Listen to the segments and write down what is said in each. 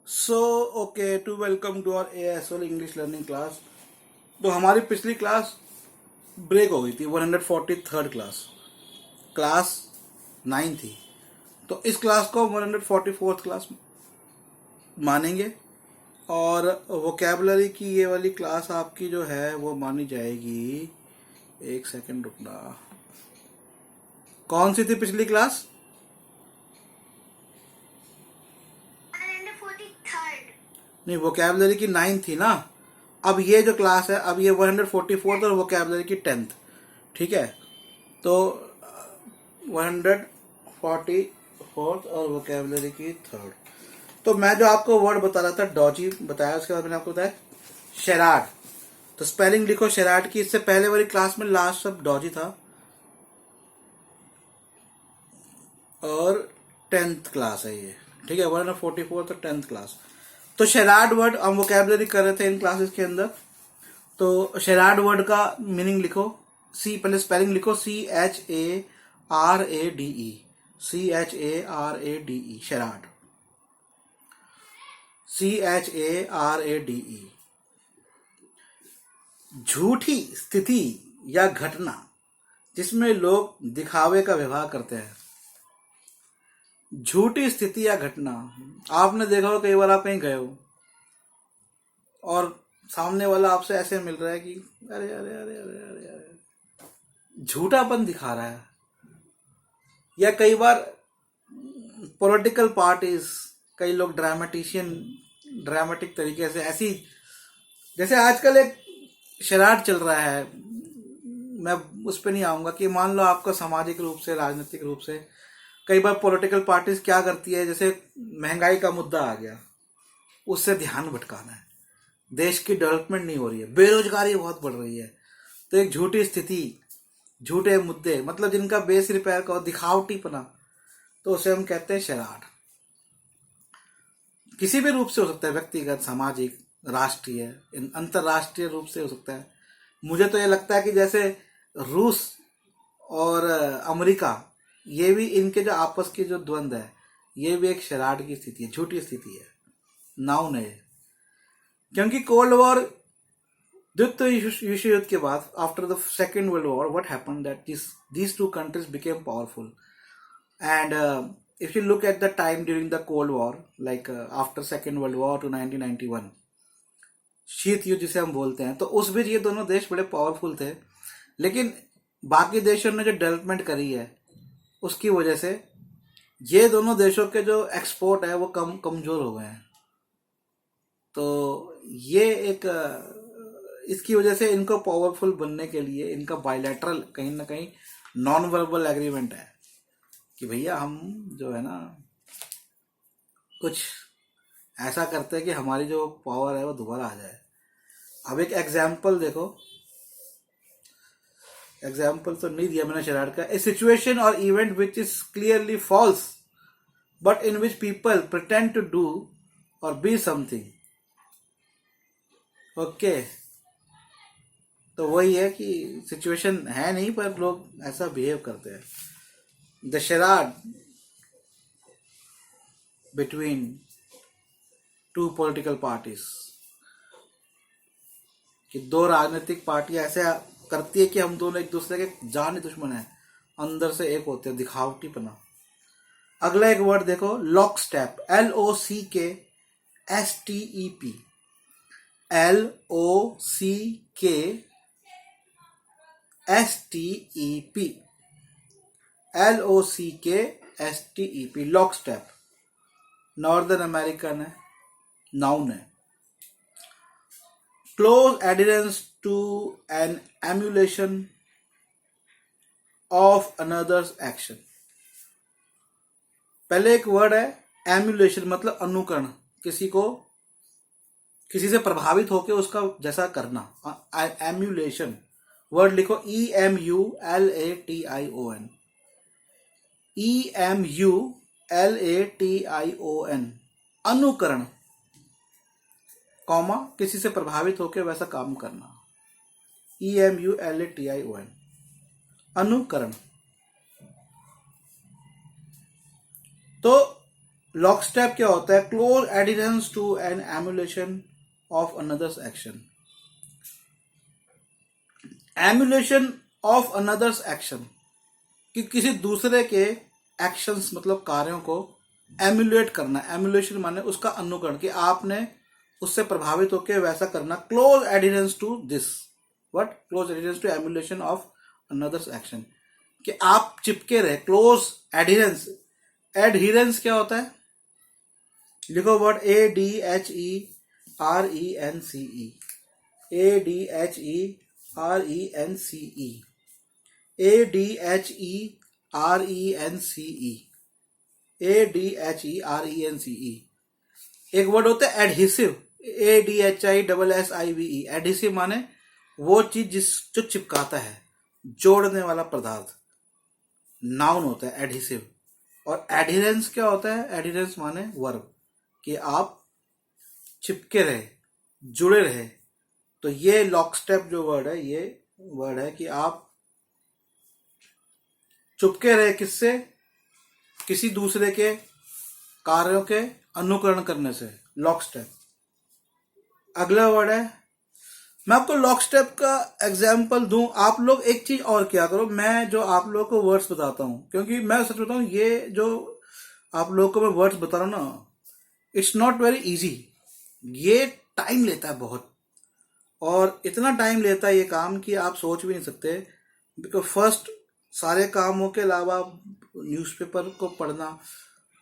So okay to welcome to our ASL English learning class. तो हमारी पिछली class break हो गई थी। 143rd क्लास क्लास 9 थी। तो इस क्लास को 144th क्लास मानेंगे और वोकेबलरी की ये वाली क्लास आपकी जो है वो मानी जाएगी। एक सेकंड रुकना। कौन सी थी पिछली क्लास? 143rd। नहीं, वोकेबलरी की 9 थी ना। अब ये जो क्लास है, अब ये 144th और वोकेबलरी की 10th। ठीक है, तो 144th और वोकेबलरी की 3rd। तो मैं जो आपको वर्ड बता रहा था डॉजी बताया, उसके बाद मैंने आपको बताया शेराड। तो स्पेलिंग लिखो शेराड की। इससे पहले वाली क्लास में लास्ट सब डॉजी था और 10th क्लास है ये। ठीक है, 144th और 10th क्लास। तो शेराड वर्ड हम वोकेबलरी कर रहे थे इन क्लासेस के अंदर। तो शेराड वर्ड का मीनिंग लिखो। पहले स्पेलिंग लिखो CHARADE। CHARADE शेराड। CHARADE। झूठी स्थिति या घटना जिसमें लोग दिखावे का व्यवहार करते हैं। झूठी स्थिति या घटना। आपने देखा हो, कई बार आप कहीं गए हो और सामने वाला आपसे ऐसे मिल रहा है कि अरे अरे अरे अरे अरे अरे, झूठापन दिखा रहा है। या कई बार पॉलिटिकल पार्टीज, कई लोग ड्रामेटिक तरीके से ऐसी, जैसे आजकल एक शरारत चल रहा है, मैं उस पर नहीं आऊंगा कि मान लो आपका सामाजिक रूप से, राजनीतिक रूप से कई बार पॉलिटिकल पार्टीज क्या करती है, जैसे महंगाई का मुद्दा आ गया, उससे ध्यान भटकाना है। देश की डेवलपमेंट नहीं हो रही है, बेरोजगारी बहुत बढ़ रही है, तो एक झूठी स्थिति, झूठे मुद्दे, मतलब जिनका बेस रिपेयर का दिखावटीपना, तो उसे हम कहते हैं शरारत। किसी भी रूप से हो सकता है, व्यक्तिगत, सामाजिक, राष्ट्रीय, अंतरराष्ट्रीय रूप से हो सकता है। मुझे तो ये लगता है कि जैसे रूस और अमेरिका, ये भी इनके जो आपस की जो द्वंद्व है, ये भी एक शरारत की स्थिति है, झूठी स्थिति है, नाउन है। क्योंकि कोल्ड वॉर, द्वितीय विश्व युद्ध के बाद, after the second world war, what happened that these two countries became powerful. And if you look at the time during the Cold War, like after Second World War to 1991, शीत युद्ध जिसे हम बोलते हैं, तो उस बीच ये दोनों देश बड़े पावरफुल थे। लेकिन बाकी देशों ने जो डेवलपमेंट करी है, उसकी वजह से ये दोनों देशों के जो एक्सपोर्ट है वो कमजोर हो गए हैं। तो ये एक इसकी वजह से इनको पावरफुल बनने के लिए इनका बायलैटरल कहीं ना कहीं नॉन वर्बल एग्रीमेंट है कि भैया हम जो है ना कुछ ऐसा करते हैं कि हमारी जो पावर है वो दोबारा आ जाए। अब एक एग्जाम्पल देखो, एग्जाम्पल तो नहीं दिया मैंने शरारत का। A situation or event which is clearly false but in which people pretend to do or be something. Okay, तो वही है कि सिचुएशन है नहीं पर लोग ऐसा बिहेव करते हैं। द शरारत बिटवीन टू पॉलिटिकल पार्टीज, कि दो राजनीतिक पार्टियां ऐसे करती है कि हम दोनों एक दूसरे के जान दुश्मन हैं, अंदर से एक होते हैं, दिखावटीपना। अगला एक वर्ड देखो, lockstep. LOCKSTEP। LOCKSTEP। LOCKSTEP, lockstep. Northern American है, नाउन है। Close adherence to an emulation of another's action. पहले एक वर्ड है एम्यूलेशन, मतलब अनुकरण, किसी को, किसी से प्रभावित होकर उसका जैसा करना। एम्यूलेशन वर्ड लिखो EMULATION। EMULATION, अनुकरण, कॉमा, किसी से प्रभावित होकर वैसा काम करना। EMULATION, अनुकरण। तो लॉकस्टेप क्या होता है? Close adherence to an emulation of another's action. Emulation of another's action, कि किसी दूसरे के एक्शंस मतलब कार्यों को एमुलेट करना। एमुलेशन माने उसका अनुकरण, कि आपने उससे प्रभावित होकर वैसा करना। Close adherence to this, what? Close adherence to emulation of another's action, कि आप चिपके रहे। क्लोज एडिरेंस, एडहिरेंस क्या होता है? लिखो वर्ड ADHERENCE, ADHERENCE, ADHERENCE। एक वर्ड होता है एडहिसिव, ADHISSIVE। एडहिसिव माने वो चीज जो चिपकाता है, जोड़ने वाला पदार्थ, नाउन होता है एडहिसिव। और एडहिरेंस क्या होता है? एडहिरेंस माने वर्ब, कि आप चिपके रहे, जुड़े रहे। तो ये लॉकस्टेप जो वर्ड है, ये वर्ड है कि आप चिपके रहे किससे? किसी दूसरे के कार्यों के अनुकरण करने से, लॉकस्टेप। अगला वर्ड है, मैं आपको लॉकस्टेप का एग्जाम्पल दूं। आप लोग एक चीज और क्या करो, मैं जो आप लोगों को वर्ड्स बताता हूं, क्योंकि मैं सच बताऊं, ये जो आप लोगों को मैं वर्ड्स बता रहा हूं ना, इट्स नॉट वेरी इजी। ये टाइम लेता है बहुत, और इतना टाइम लेता है ये काम कि आप सोच भी नहीं सकते। बिकॉज फर्स्ट सारे कामों के अलावा न्यूज़पेपर को पढ़ना,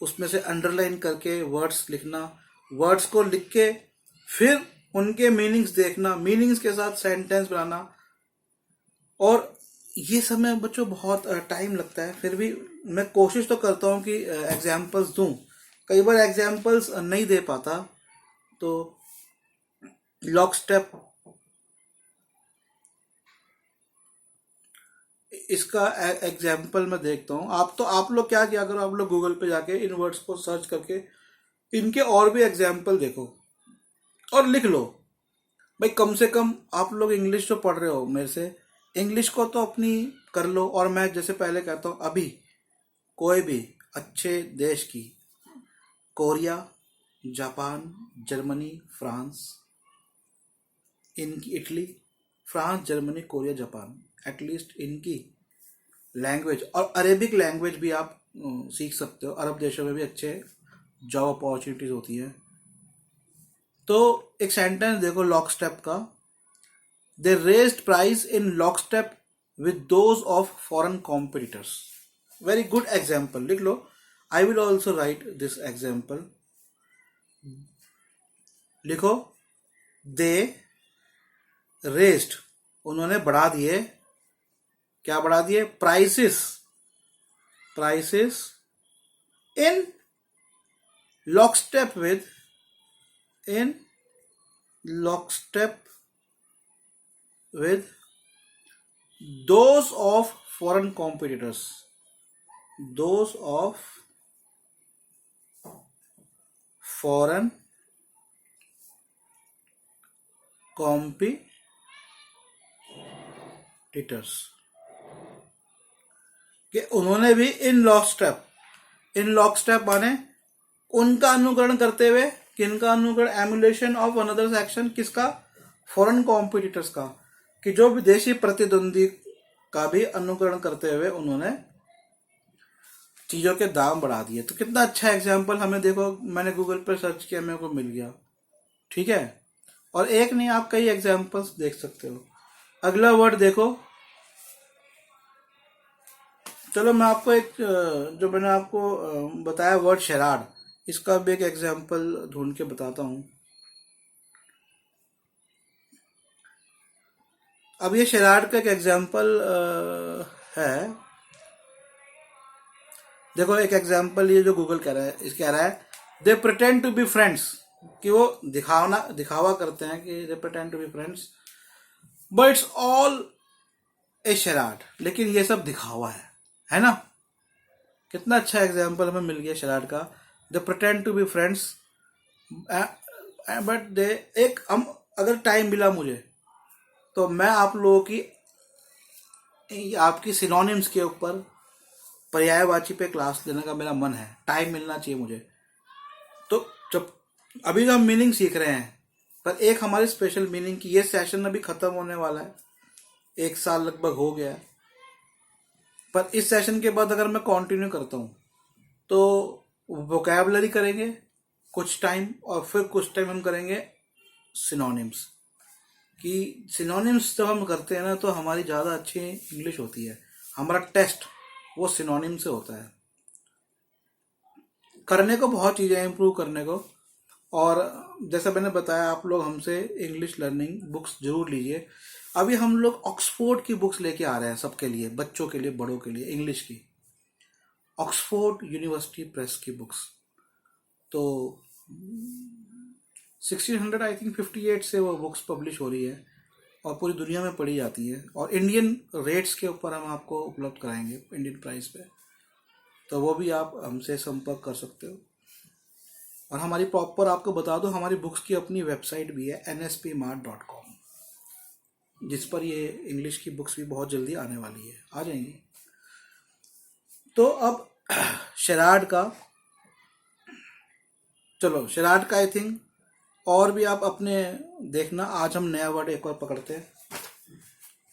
उसमें से अंडरलाइन करके वर्ड्स लिखना, वर्ड्स को लिख के फिर उनके मीनिंग्स देखना, मीनिंग्स के साथ सेंटेंस बनाना, और ये सब में बच्चों बहुत टाइम लगता है। फिर भी मैं कोशिश तो करता हूँ कि एग्जाम्पल्स दूं। कई बार एग्जाम्पल्स नहीं दे पाता, तो लॉकस्टेप इसका एग्जाम्पल मैं देखता हूँ। आप लोग क्या किया करो, आप लोग गूगल पे जाके इन वर्ड्स को सर्च करके इनके और भी एग्जाम्पल देखो और लिख लो। भाई कम से कम आप लोग इंग्लिश जो पढ़ रहे हो मेरे से, इंग्लिश को तो अपनी कर लो। और मैं जैसे पहले कहता हूँ, अभी कोई भी अच्छे देश की, कोरिया, जापान, जर्मनी, फ्रांस, इनकी, Italy, France, Germany, Korea, Japan, at least इनकी लैंग्वेज, और अरेबिक लैंग्वेज भी आप सीख सकते हो। अरब देशों में भी अच्छे जॉब अपॉर्चुनिटीज होती है। तो एक सेंटेंस देखो लॉकस्टेप का, they raised price in lockstep with those of foreign competitors. Very good example, लिख लो। I will also write this example. लिखो, दे रेज्ड, उन्होंने बढ़ा दिए। क्या बढ़ा दिए? Prices, prices in lockstep with, in lockstep with those of foreign competitors, those of foreign competitors, कि उन्होंने भी इन लॉकस्टेप माने उनका अनुकरण करते हुए, किनका अनुकरण? एमुलेशन ऑफ अनदर्स एक्शन, किसका? फॉरेन कॉम्पिटिटर्स का, कि जो विदेशी प्रतिद्वंदी का भी अनुकरण करते हुए उन्होंने चीजों के दाम बढ़ा दिए। तो कितना अच्छा एग्जाम्पल हमें, देखो मैंने गूगल पर सर्च किया, मेरे को मिल गया। ठीक है, और एक नहीं, आप कई एग्जाम्पल्स देख सकते हो। अगला वर्ड देखो, चलो मैं आपको एक, जो मैंने आपको बताया वर्ड शराड, इसका भी एक एग्जाम्पल ढूंढ के बताता हूं। अब ये शराड का एक एग्जाम्पल है। देखो एक एग्जाम्पल, ये जो गूगल कह रहा है, इस कह रहा है, they pretend to be friends, कि वो दिखावा करते हैं कि they pretend to be friends, but it's all a charade, लेकिन ये सब दिखावा है ना। कितना अच्छा एग्जाम्पल हमें मिल गया शराड का। They pretend to be friends but they, एक हम अगर टाइम मिला मुझे तो मैं आप लोगों की आपकी सिनोनिम्स के ऊपर पर्यायवाची पे क्लास लेने का मेरा मन है। टाइम मिलना चाहिए मुझे, अभी तो हम मीनिंग सीख रहे हैं, पर एक हमारी स्पेशल मीनिंग की, ये सेशन अभी खत्म होने वाला है, 1 साल लगभग हो गया है, पर इस सेशन के बाद अगर मैं कंटिन्यू करता हूँ तो वोकैबुलरी करेंगे कुछ टाइम, और फिर कुछ टाइम हम करेंगे सिनोनिम्स। कि सिनोनिम्स जब हम करते हैं ना तो हमारी ज़्यादा अच्छी इंग्लिश होती है। हमारा टेस्ट वो सिनोनिम से होता है। करने को बहुत चीज़ें हैं इम्प्रूव करने को, और जैसा मैंने बताया आप लोग हमसे इंग्लिश लर्निंग बुक्स जरूर लीजिए। अभी हम लोग ऑक्सफोर्ड की बुक्स लेके आ रहे हैं सबके लिए, बच्चों के लिए, बड़ों के लिए, इंग्लिश की, ऑक्सफोर्ड यूनिवर्सिटी प्रेस की बुक्स। तो 1600 आई थिंक 58 से वो बुक्स पब्लिश हो रही है और पूरी दुनिया में पढ़ी जाती है, और इंडियन रेट्स के ऊपर हम आपको उपलब्ध कराएंगे, इंडियन प्राइस पे। तो वो भी आप हमसे संपर्क कर सकते हो। और हमारी प्रॉपर आपको बता दो, हमारी बुक्स की अपनी वेबसाइट भी है nspmart.com, जिस पर ये इंग्लिश की बुक्स भी बहुत जल्दी आने वाली है, आ जाएंगी। तो अब शराड का, चलो शराड का आई थिंक और भी आप अपने देखना। आज हम नया वर्ड एक बार पकड़ते हैं,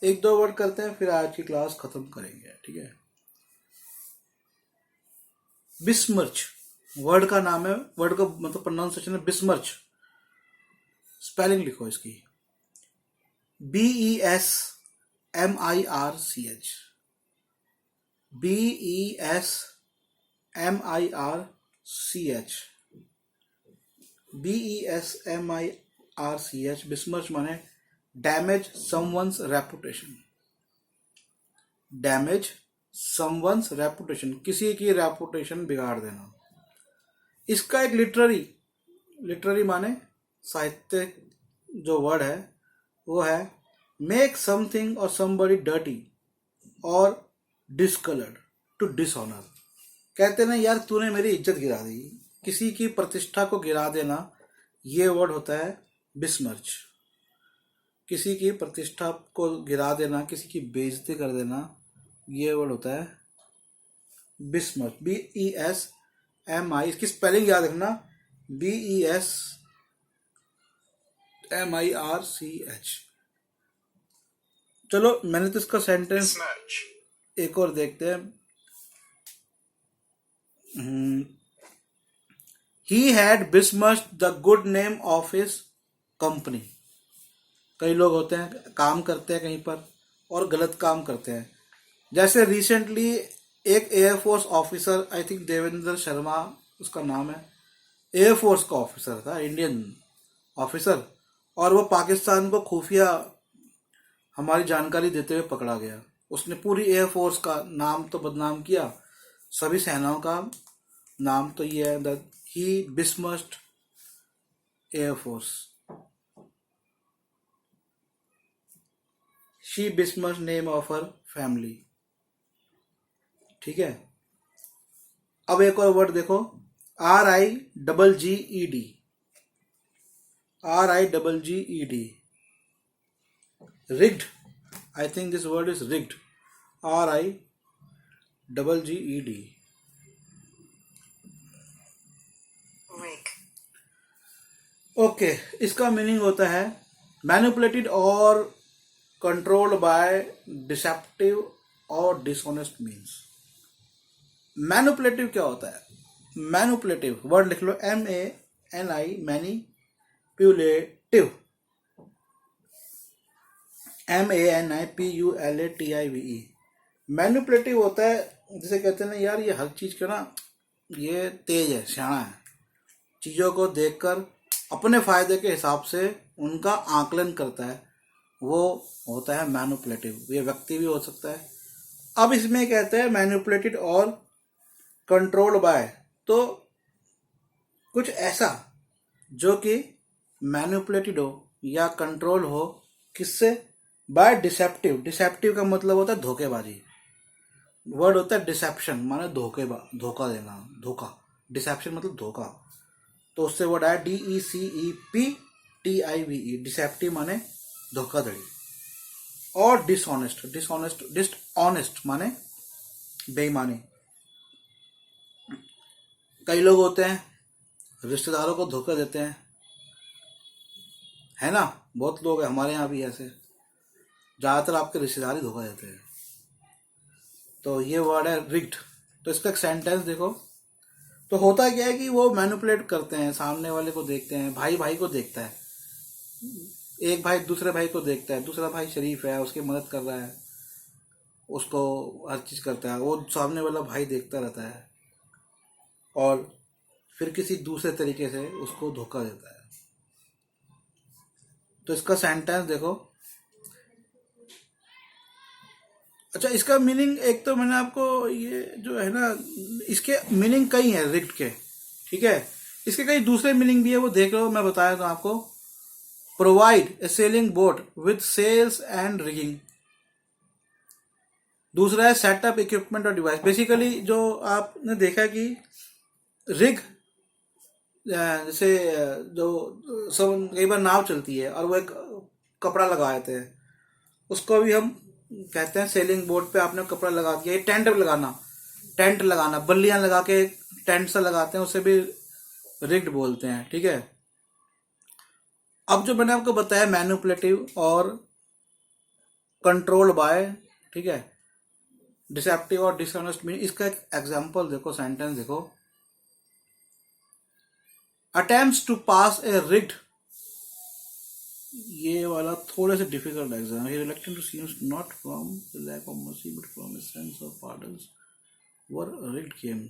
1-2 वर्ड करते हैं, फिर आज की क्लास खत्म करेंगे, ठीक है। बिस्मर्च वर्ड का नाम है, वर्ड का मतलब प्रोनाउंसिएशन है बिस्मर्च। स्पेलिंग लिखो इसकी, BESMIRCH, BESMIRCH, BESMIRCH। बिस्मर्च माने damage someone's reputation, damage someone's reputation, किसी की रेपुटेशन बिगाड़ देना। इसका एक लिटररी माने साहित्य जो वर्ड है वो है मेक समथिंग और समबडी डर्टी और डिसकलर्ड टू डिसऑनर। कहते ना यार तूने मेरी इज्जत गिरा दी, किसी की प्रतिष्ठा को गिरा देना, ये वर्ड होता है बिस्मर्च। किसी की प्रतिष्ठा को गिरा देना, किसी की बेइज्जती कर देना, ये वर्ड होता है बिस्मर्च। BESMI, इसकी स्पेलिंग याद रखना, BESMIRCH। चलो मैंने तो इसका सेंटेंस एक और देखते हैं। He had besmirched the good name of his company। कई लोग होते हैं काम करते हैं कहीं पर और गलत काम करते हैं। जैसे रिसेंटली एक air force officer, I think Devendra Sharma उसका नाम है, एयरफोर्स का ऑफिसर था, इंडियन ऑफिसर, और वो पाकिस्तान को खुफिया हमारी जानकारी देते हुए पकड़ा गया। उसने पूरी एयरफोर्स का नाम तो बदनाम किया, सभी सेनाओं का नाम तो ये है that he besmirched air force, she besmirched name of her family. ठीक है, अब एक और वर्ड देखो, RIGGED, RIGGED, rigged, I think this word is rigged, RIGGED, okay. इसका मीनिंग होता है मैनिपुलेटेड और कंट्रोल्ड बाय डिसेप्टिव और डिसऑनेस्ट मीन्स। मैनिपुलेटिव क्या होता है? मैनिपुलेटिव वर्ड लिख लो, MANI, मैनिपुलेटिव, MANIPULATIVE। मैनिपुलेटिव होता है जिसे कहते हैं ना यार ये हर चीज का ना ये तेज है, सियाना है, चीजों को देखकर अपने फायदे के हिसाब से उनका आकलन करता है, वो होता है मैनिपुलेटिव। ये व्यक्ति भी हो सकता है। अब इसमें कहते हैं मैनिपुलेटेड और कंट्रोल्ड बाय, तो कुछ ऐसा जो कि मैनिपुलेटेड हो या कंट्रोल हो, किससे? Bye deceptive. डिसेप्टिव का मतलब होता है धोखेबाजी। वर्ड होता है डिसेप्शन, माने धोखा देना, धोखा। डिसेप्शन मतलब धोखा, तो उससे वर्ड आया DECEPTIVE, डिसेप्टिव माने धोखाधड़ी। और डिसऑनेस्ट माने बेईमानी। कई लोग होते हैं रिश्तेदारों को धोखा देते हैं, है ना। बहुत लोग हैं हमारे यहाँ भी ऐसे, ज़्यादातर आपके रिश्तेदार ही धोखा देते हैं। तो ये वर्ड है रिग्ड। तो इसका एक सेंटेंस देखो। तो होता क्या है कि वो मैनिपुलेट करते हैं, सामने वाले को देखते हैं, भाई भाई को देखता है, एक भाई दूसरे भाई को देखता है, दूसरा भाई शरीफ है, उसकी मदद कर रहा है, उसको हर चीज़ करता है, वो सामने वाला भाई देखता रहता है और फिर किसी दूसरे तरीके से उसको धोखा देता है। तो इसका सेंटेंस देखो। अच्छा, इसका मीनिंग एक तो मैंने आपको ये जो है ना, इसके मीनिंग कई हैं रिग्ड के, ठीक है। इसके कई दूसरे मीनिंग भी है, वो देख लो, मैं बताया था आपको। Provide a sailing boat with sails and rigging. दूसरा है setup equipment or device. Basically जो आपने देखा कि रिग, जैसे जो सब कई बार नाव चलती है और वो एक कपड़ा लगा देते हैं, उसको भी हम कहते हैं सेलिंग बोट पे आपने कपड़ा लगा दिया। ये टेंट लगाना, बल्लियां लगा के टेंट सा लगाते हैं, उसे भी रिग्ड बोलते हैं, ठीक है। अब जो मैंने आपको बताया मैनिपुलेटिव और कंट्रोल बाय, ठीक है, डिसेप्टिव और डिसऑनेस्ट मीनिंग, इसका एक एग्जांपल देखो, सेंटेंस देखो। Attempts to pass a rigged, ये वाला थोड़े से डिफिकल्ट एग्जाम है। Reluctant to seems not from the lack of mercy but from a sense of pardons were rigged game.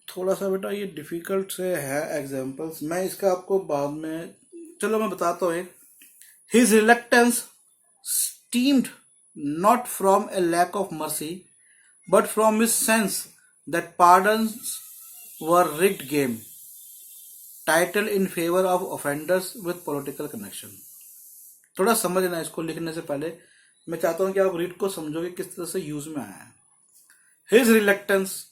थोड़ा सा बेटा ये डिफिकल्ट से है एग्जांपल्स, मैं इसका आपको बाद में, चलो मैं बताता हूँ एक। His reluctance steamed not from a lack of mercy but from his sense that pardons were rigged game, title in favor of offenders with political connection। थोड़ा समझना इसको लिखने से पहले, मैं चाहता हूं कि आप रीड को समझोगे किस तरह से यूज में आया है। हिज रिलेक्टेंस,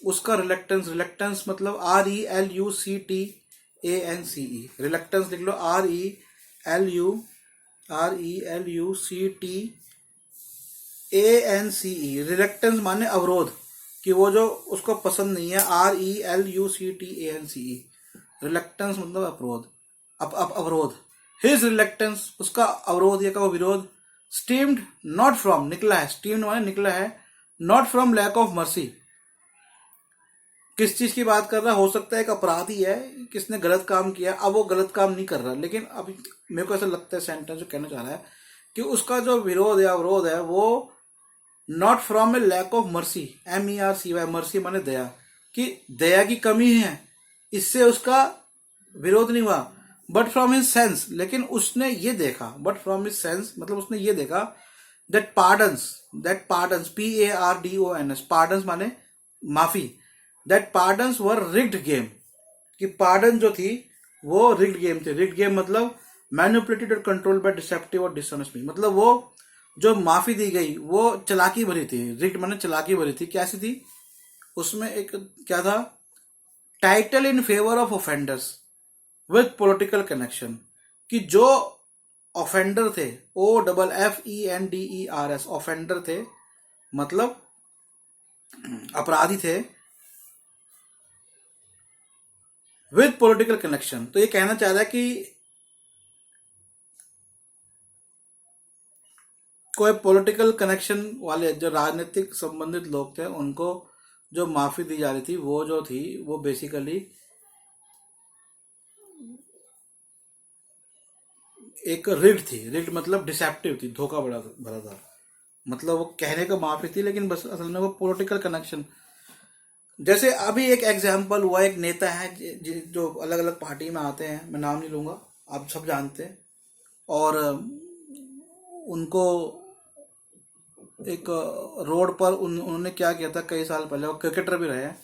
उसका रिलेक्टेंस मतलब RELUCTANCE, रिलेक्टेंस लिख लो, RELUCTANCE। रिलेक्टेंस माने अवरोध, कि वो जो उसको पसंद नहीं है, RELUCTANCE, रिलेक्टेंस मतलब अवरोध, अवरोध। हिज रिलेक्टेंस, उसका अवरोध या का वो विरोध, स्टीम्ड नॉट फ्रॉम, निकला है, स्टीम्ड माने निकला है, not from lack of mercy. किस चीज की बात कर रहा, हो सकता है एक अपराधी है, किसने गलत काम किया, अब वो गलत काम नहीं कर रहा, लेकिन अब मेरे को ऐसा लगता है सेंटेंस जो कहना चाह रहा है कि उसका जो विरोध या अवरोध है वो not from a lack of mercy, MERCY, mercy माने दया, कि दया की कमी है, इससे उसका विरोध नहीं हुआ, बट फ्रॉम हिज सेंस, लेकिन उसने ये देखा, बट फ्रॉम हिज सेंस मतलब उसने ये देखा, दैट पार्डन्स PARDONS, पार्डन्स माने माफी, that pardons were rigged game, कि पार्डन जो थी वो रिग्ड गेम थी। रिग्ड गेम मतलब मैनिपुलेटेड और कंट्रोल बाय डिसेप्टिव और डिसऑनेस्ट, मतलब वो जो माफी दी गई वो चालाकी भरी थी। रिग्ड माने चालाकी भरी थी। कैसी थी, उसमें एक क्या था, title in favour of offenders with political connection, कि जो ऑफेंडर थे, OFFENDERS, ऑफेंडर थे मतलब अपराधी थे, विद पॉलिटिकल कनेक्शन। तो ये कहना चाह रहा है कि कोई पॉलिटिकल कनेक्शन वाले जो राजनीतिक संबंधित लोग थे, उनको जो माफी दी जा रही थी वो जो थी वो बेसिकली एक रिग्ड थी। रिग्ड मतलब डिसेप्टिव थी, धोखा भरा था, मतलब वो कहने को माफी थी लेकिन बस असल में वो पॉलिटिकल कनेक्शन। जैसे अभी एक एग्जाम्पल हुआ, एक नेता है जो अलग अलग पार्टी में आते हैं, मैं नाम नहीं लूंगा, आप सब जानते हैं, और उनको एक रोड पर उन्होंने क्या किया था कई साल पहले, वो क्रिकेटर भी रहे हैं,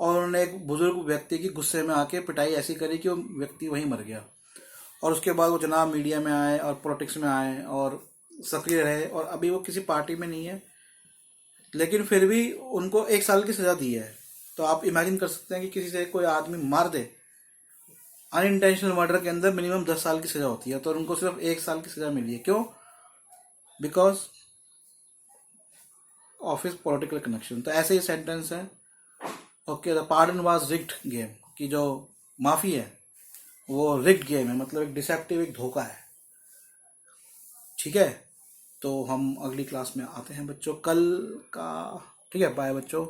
और उन्होंने एक बुजुर्ग व्यक्ति की गुस्से में आके पिटाई ऐसी करी कि वो व्यक्ति वहीं मर गया। और उसके बाद वो जनाब मीडिया में आए और पॉलिटिक्स में आए और सक्रिय रहे, और अभी वो किसी पार्टी में नहीं है, लेकिन फिर भी उनको 1 साल की सजा दी है। तो आप इमेजिन कर सकते हैं कि किसी से कोई आदमी मार दे, अनइंटेंशनल मर्डर के अंदर मिनिमम 10 साल की सजा होती है, तो उनको सिर्फ 1 साल की सजा मिली है। क्यों? Because of his political connection. तो ऐसे ही सेंटेंस है। Okay, the pardon was rigged game, कि जो माफी है, वो रिग्ड गेम है, मतलब एक डिसेप्टिव, एक धोखा है। ठीक है, तो हम अगली क्लास में आते हैं बच्चों कल का। ठीक है, बाय बच्चों।